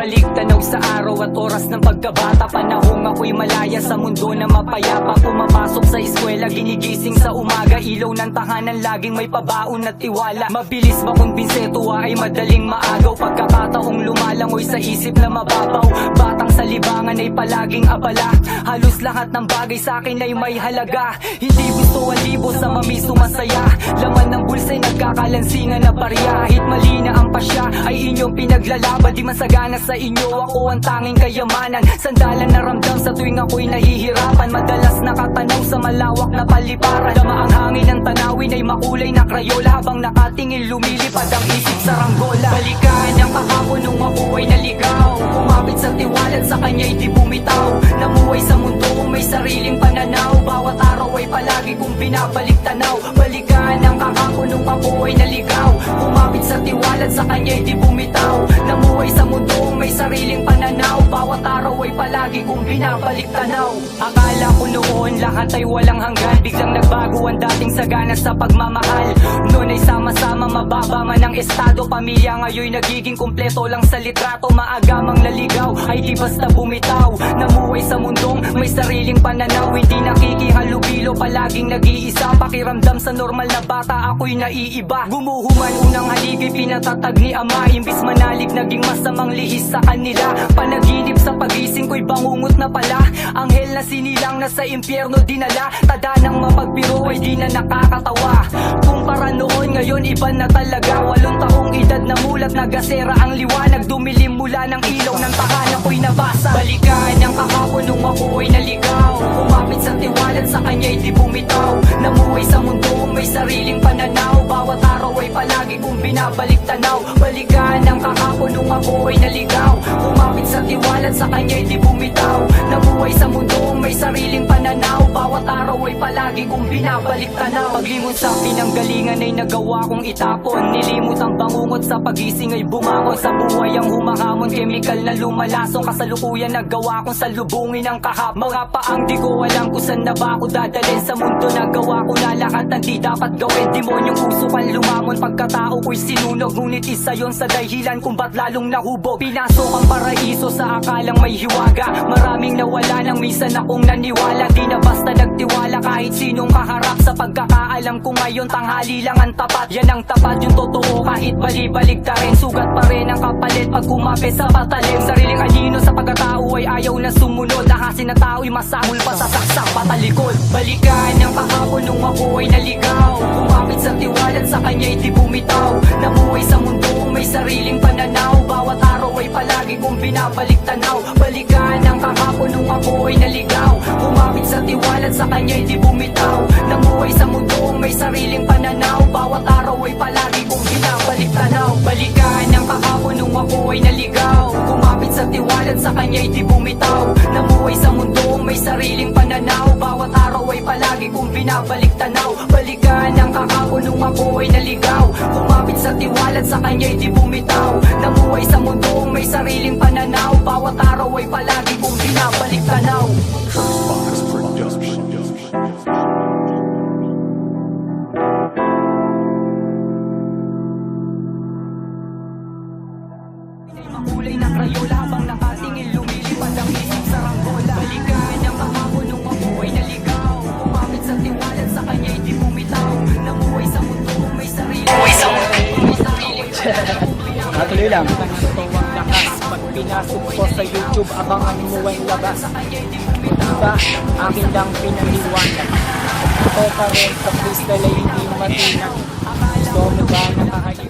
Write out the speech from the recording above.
Balik tanaw sa araw at oras ng pagkabata, panahong ako'y malaya sa mundo na mapayapa. Pumapasok sa eskwela, ginigising sa umaga, ilaw ng tahanan laging may pabaon at tiwala. Mabilis makumbinse, tuwa ay madaling maagaw, pagkakataong lumalangoy sa isip na mababaw. Batang sa libangan ay palaging abala, halos lahat ng bagay sa akin ay may halaga. Hindi gusto ang libo sa mami sumasaya, laman ng bulsa'y nagkakalansingan na barya. Kahit mali na ang pasya ay inyong pinaglalaban, di man sagana sa inyo ako ang tanging kayamanan. Sandalan na ramdam sa tuwing ako'y nahihirapan, madalas nakatanaw sa malawak na paliparan. Dama ang hangin ng tanawin ay makulay na krayola, habang nakatingin lumilipad ang isip sa ranggola. Balikan ang kahapon nung ako ay naligaw, kumapit sa tiwalat sa kanya'y di bumitaw. Namuhay sa mundo may sariling pananaw, bawat araw ay palagi kong binabalik tanaw. Balikan ang kahapon nung ako ay naligaw, kumapit sa tiwalat sa kanya'y di bumitaw. Namuhay sa mundo may sariling pananaw, bawat araw ay palagi kong binabalik tanaw. Akala ko noon lahat ay walang hanggan, biglang nagbago ang dating sagana sa pagmamahal. Noon ay sama-sama mababa man ang estado, pamilya ngayon nagiging kumpleto lang sa litrato. Maagamang naligaw ay di basta bumitaw, namuhay sa mundong may sariling pananaw. Hindi nakikihalubilo, palaging nag-iisa, pakiramdam sa normal na bata ako'y naiiba. Gumuhuman unang haligay pinatatag ni ama, imbis manalig naging masamang lihis sa kanila. Panaginip sa pagising ko'y bangungot na pala, anghel na sinilang na sa impyerno dinala. Tadanang mapagbiro ay di na nakakatawa, kumpara noon ngayon iba na talaga. 8 taong edad na mulat, nagasera ang liwanag, dumilim mula ng ilaw ng tahanan ko'y nabasa. Balikan ang kahapon nung ako ay naligaw, kumapit sa tiwalat sa kanya'y di bumitaw. Namuhay sa mundo may sariling pananaw, bawat araw ay palagi kong binabalik tanaw. Balikan ang kahapon nung ako ay naligaw, kumapit sa tiwalat sa kanya'y di bumitaw. Namuhay sa mundo may sariling pananaw, bawat araw ay palagi kong binabalik tanaw. Paglimot sa pinanggalingan ay nagawa kong itapon, nilimot ang bangungot sa pagising ay bumangon. Sa buhay ang humahamon, chemical na lumalasong, kasalukuyan nagawa kong salubungin ang kahapon. Mga paang di ko alam kung saan na ba ako dadalhin, sa mundo nagawa ko na lahat ng di dapat gawin. Demonyong usukan lumamon, pagkatao ko'y sinunog, ngunit isa yon sa dahilan kung ba't lalong nahubog. Pinasok ang paraiso sa akalang may hiwaga, maraming nawala nang minsan akong naniwala. Di na basta nagtiwala kahit sinong kaharap, sa pagkakaalam ko ngayon tanghali lang ang tapat. Yan ang tapat, yung totoo kahit bali-balik ta rin, sugat pa rin ang kapalit pag kumapit sa patalim. Sariling anino sa pagkatao ay ayaw na sumunod, lahasin na tao'y masahol pa sa saksak patalikod. Balikan ang kahapon nung ako ay naligaw, kumapit sa tiwalat sa kanya'y di bumitaw. Namuhay sa mundo may sariling pananaw, bawat araw ay palagi kong binabalik tanaw. Balikan ang kahapon nung ako ay naligaw, kumapit sa tiwalat sa kanya'y di bumitaw. Namuhay sa mundo may sariling pananaw, bawat araw ay palagi kong binabalik tanaw. Balikan ang kahapon nung ako ay naligaw, kumapit sa tiwalat sa kanya'y di bumitaw. Namuhay sa mundo may sariling pananaw, bawat araw ay palagi kong binabalik tanaw. Balikan ang kahapon nung ako ay naligaw, kumapit sa tiwalat sa kanya'y di bumitaw. Namuhay sa mundo may sariling pananaw, bawat araw ay palagi kong binabalik tanaw. Makulay na krayola, habang nakatingin lumilipad ang isip sa ranggola. Balikan ang kahapon nung ako ay naligaw, kumapit sa tiwalat sa kanya'y di bumitaw. Namuhay sa mundo may sariling Natuloy lang. Pag pinasok ko sa YouTube, abangan mo ang labas. Diba, akin lang pinaliwanag. Ito pa rin sa freestyle ay hindi matinag. Gusto mo ba nakahalik?